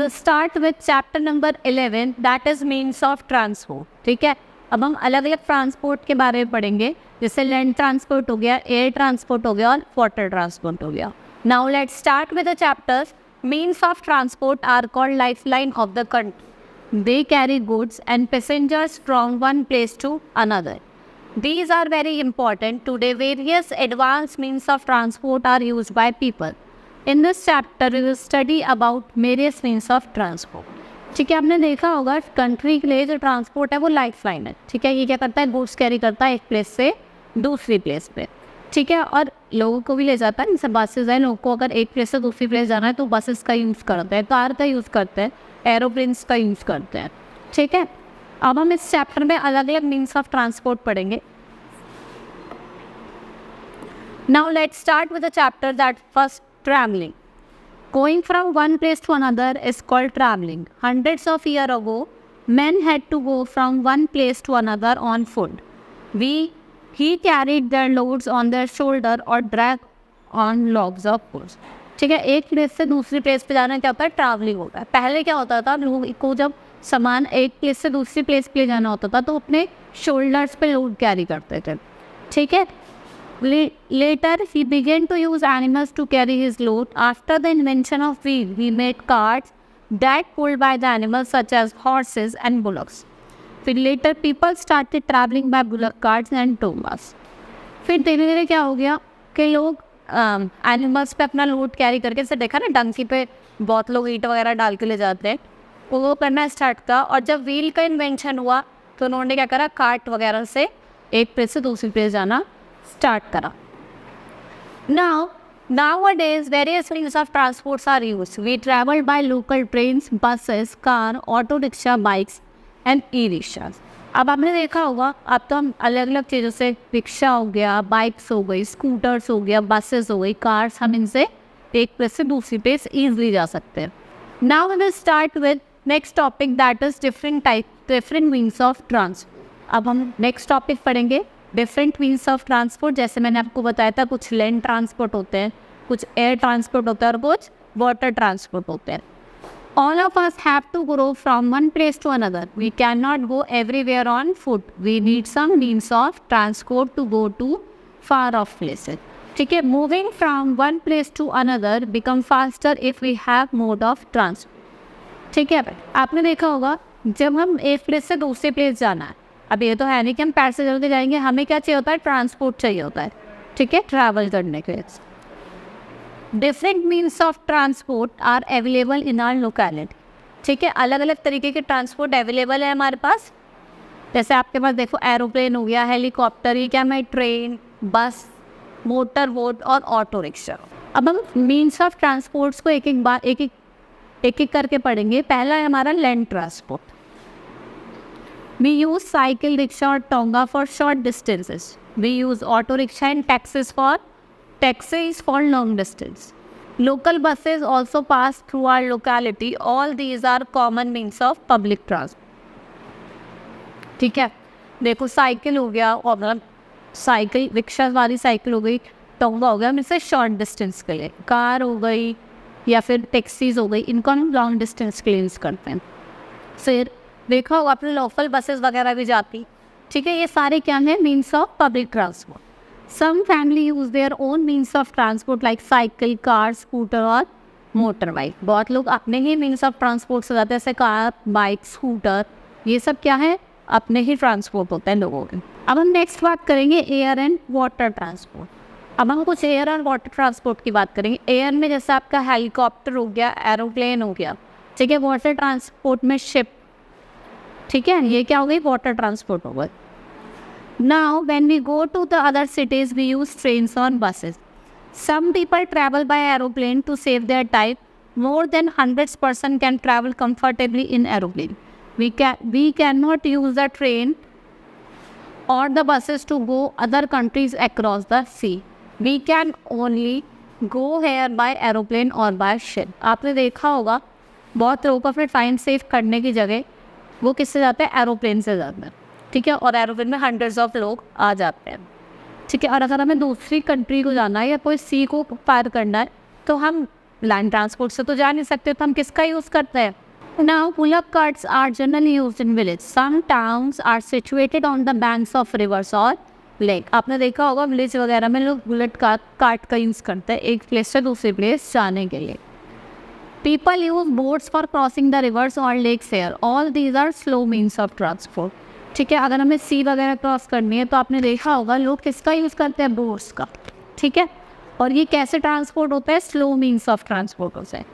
Will start with chapter number 11 that is means of transport. ठीक है, अब हम अलग अलग ट्रांसपोर्ट के बारे में पढ़ेंगे, जैसे लैंड ट्रांसपोर्ट हो गया, एयर ट्रांसपोर्ट हो गया और वाटर ट्रांसपोर्ट हो गया। Now let's start with the chapters. Means of transport are called lifeline of the country. They carry goods and passengers from one place to another. These are very important. Today, various advanced means of transport are used by people. In this chapter, we will study about various means of transport. ठीक है, आपने देखा होगा country के लिए जो transport है वो लाइफ लाइन है। ठीक है, ये क्या करता है, गुड्स कैरी करता है एक प्लेस से दूसरी प्लेस पे। ठीक है, और लोगों को भी ले जाता है, जैसे बसेज है, लोगों को अगर एक प्लेस से दूसरी प्लेस जाना है तो बसेस का यूज़ करते हैं, कार का यूज़ करते हैं, एरोप्लेन्स का यूज़ करते हैं। ठीक है, अब हम इस चैप्टर में अलग अलग मीन्स ऑफ ट्रांसपोर्ट पढ़ेंगे। Now let's start with the chapter that first travelling. Going from one place to another is called traveling. Hundreds of years ago, men had to go from one place to another on foot. He carried their loads on their shoulder or drag on logs of wood. ठीक है, एक place से दूसरी place पे जाना क्या होता है, ट्रैवलिंग होता है। पहले क्या होता था, लोग को जब सामान एक प्लेस से दूसरी प्लेस पे जाना होता था तो अपने शोल्डर्स पे लोड कैरी करते थे। ठीक है, later he began to use animals to carry his load. After the invention of wheel, he made carts that pulled by the animals such as horses and bullocks. फिर later people started traveling by bullock carts and tomas. फिर धीरे धीरे क्या हो गया कि लोग animals पे अपना लोड कैरी करके, जैसे देखा ना डंकी पे बहुत लोग ईंट वगैरह डाल के ले जाते हैं, वो करना स्टार्ट किया। और जब व्हील का इन्वेंशन हुआ तो उन्होंने क्या करा, कार्ट वगैरह से एक प्लेस से दूसरी प्लेस जाना स्टार्ट करा। Nowadays various means of transports are used. We travel by local trains, buses, car, auto rickshaw, bikes and e-rickshaws. अब आपने देखा होगा, अब तो हम अलग अलग चीज़ों से, रिक्शा हो गया, बाइक्स हो गई, स्कूटर्स हो गया, बसेस हो गई, कार्स, हम इनसे एक प्लेस से दूसरी प्लेस ईजिली जा सकते हैं। Now we will start with next topic that is different means of transport. अब हम नेक्स्ट टॉपिक पढ़ेंगे डिफरेंट मीन्स ऑफ ट्रांसपोर्ट। जैसे मैंने आपको बताया था, कुछ लैंड ट्रांसपोर्ट होते हैं, कुछ एयर ट्रांसपोर्ट होता है और कुछ वाटर ट्रांसपोर्ट होते हैं। All of us have to go from one place to another. We can not go everywhere on foot. We need some means of transport to go to far off places. ठीक है, moving from one place to another become faster if we have mode of transport. ठीक है, आपने देखा होगा जब हम एक प्लेस से दूसरी प्लेस जाना है, अब ये तो है नहीं कि हम पैर से चल के जाएंगे, हमें क्या चाहिए होता है, ट्रांसपोर्ट चाहिए होता है। ठीक है, ट्रैवल करने के लिए। Different means of transport are available in our locality. ठीक है, अलग अलग तरीके के ट्रांसपोर्ट अवेलेबल है हमारे पास। जैसे आपके पास देखो एरोप्लेन हो गया, हेलीकॉप्टर, ये क्या मैं ट्रेन, बस, मोटर बोट और ऑटो रिक्शा। अब हम मीन्स ऑफ ट्रांसपोर्ट्स को एक एक करके पढ़ेंगे। पहला है हमारा land transport. We use cycle, rickshaw or tonga for short distances. We use auto rickshaw and taxis for long distance. Local buses also pass through our locality. All these are common means of public transport. ठीक है, देखो cycle हो गया, और मतलब cycle rickshaw वाली cycle हो गई, टोंगा हो गया, इससे शॉर्ट डिस्टेंस के लिए, कार हो गई या फिर टैक्सीज हो गई, इनको हम लॉन्ग डिस्टेंस के लिए यूज़ करते हैं। फिर देखा होगा अपने लोकल बसेस वगैरह भी जाती। ठीक है, ये सारे क्या हैं, means of public transport. Some family use their own means of transport like cycle, car, scooter और मोटर बाइक। बहुत लोग अपने ही मीन्स ऑफ ट्रांसपोर्ट से जाते हैं, जैसे कार, बाइक, स्कूटर, ये सब क्या है, अपने ही ट्रांसपोर्ट होते हैं लोगों के। अब हम नेक्स्ट बात करेंगे एयर एंड वाटर ट्रांसपोर्ट। अब हम कुछ एयर और वाटर ट्रांसपोर्ट की बात करेंगे। एयर में जैसे आपका हेलीकॉप्टर हो गया, एरोप्लेन हो गया। ठीक है, वाटर ट्रांसपोर्ट में शिप। ठीक है, ये क्या हो गई, वाटर ट्रांसपोर्ट हो गई। Now when we go to the other cities we use trains और buses. Some people travel by aeroplane to save their time. More than 100 person can travel comfortably in aeroplane. We can not use the train or the buses to go other countries across the sea. We can only go here by aeroplane or by ship. आपने देखा होगा बहुत लोगों को अपने time save करने की जगह वो किससे जाते हैं, एरोप्लेन से जाते हैं। ठीक है, और एरोप्लेन में हंड्रेड्स ऑफ लोग आ जाते हैं। ठीक है, और अगर हमें दूसरी कंट्री को जाना है या कोई सी को पार करना है तो हम लैंड ट्रांसपोर्ट से तो जा नहीं सकते, तो हम किसका यूज़ करते हैं? Now, pull-up carts are generally used in village. Some towns are situated on the banks of rivers or lake. आपने देखा होगा विलेज वगैरह में लोग बुलेट कार्ट का यूज़ करते हैं एक प्लेस से दूसरे प्लेस जाने के लिए. People use boats for crossing the rivers or lakes here. All these are slow means of transport. ठीक है, अगर हमें सी वगैरह क्रॉस करनी है तो आपने देखा होगा लोग किसका यूज़ करते हैं? बोट्स का. ठीक है, और ये कैसे ट्रांसपोर्ट होता है? स्लो मीन्स ऑफ ट्रांसपोर्ट होता है.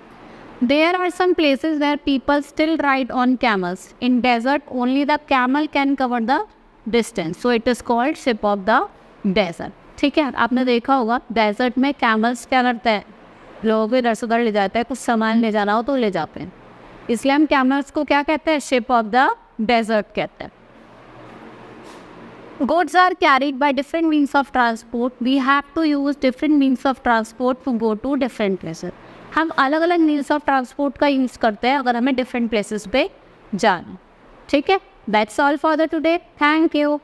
There are some places where people still ride on camels. In desert, only the camel can cover the distance. So it is called ship of the desert. ठीक है, आपने देखा होगा desert में camels क्या करते हैं? लोगों को इधर से उधर ले जाते हैं, कुछ सामान ले जाना हो तो ले जाते हैं, इसलिए हम कैमल्स को क्या कहते हैं? शिप ऑफ द डेजर्ट कहते हैं. Goods are carried by different means of transport. We have to use different means of transport to go to different places. हम अलग अलग मीन्स ऑफ ट्रांसपोर्ट का यूज़ करते हैं अगर हमें डिफरेंट प्लेसेस पे जाना. ठीक है, that's all for the today. Thank you.